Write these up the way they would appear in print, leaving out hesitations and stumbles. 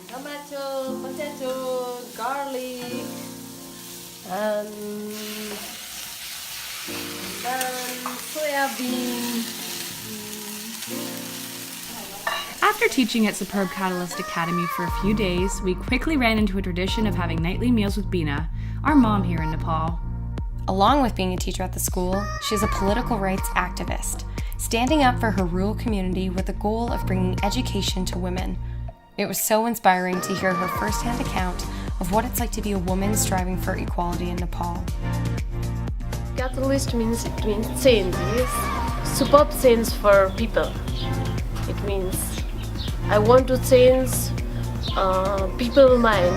Tomato, potato, garlic, and soya bean. After teaching at Superb Catalyst Academy for a few days, we quickly ran into a tradition of having nightly meals with Bina, our mom here in Nepal. Along with being a teacher at the school, she's a political rights activist, standing up for her rural community with the goal of bringing education to women. It was so inspiring to hear her firsthand account of what it's like to be a woman striving for equality in Nepal. Catalyst means change, yes. Superb change for people. It means I want to change people mind.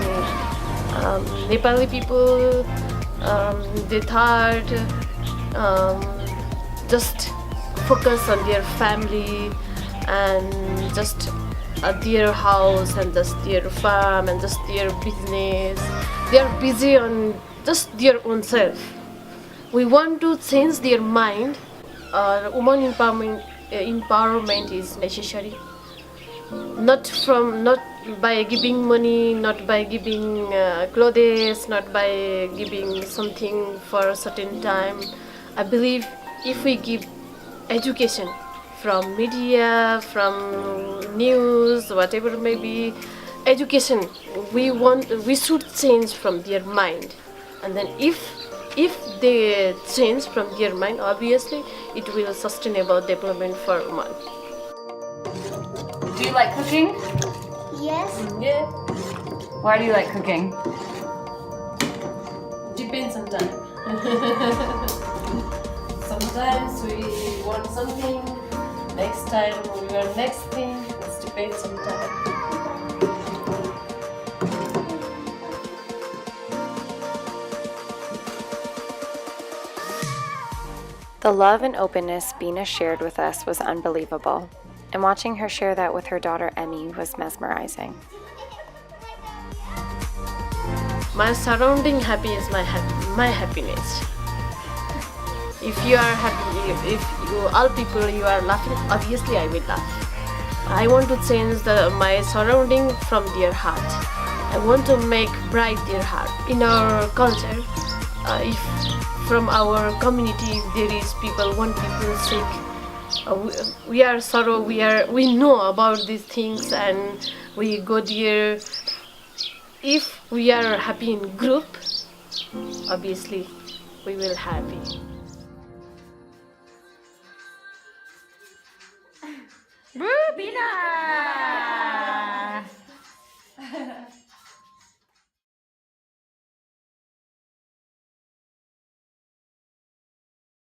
Nepali people, they thought just focus on their family and just their house and just their farm and just their business. They are busy on just their own self. We want to change their mind. Woman empowerment is necessary. Not by giving money, not by giving clothes, not by giving something for a certain time. I believe if we give education from media, from news, whatever it may be, education, we should change from their mind. And then if they change from their mind, obviously it will sustainable development for women. Do you like cooking? Yes. Yeah. Why do you like cooking? Depends on time. Sometimes we want something, next time we want next thing. It depends on time. The love and openness Bina shared with us was unbelievable, and watching her share that with her daughter Emmy was mesmerizing. My surrounding happy is my happiness. If you are happy, if you all people you are laughing, obviously I will laugh. I want to change my surrounding from their heart. I want to make bright their heart. In our culture, if from our community if there is one people sick, we are sorrow. We know about these things and we go there. If we are happy in group, obviously we will happy. Woo, Bina!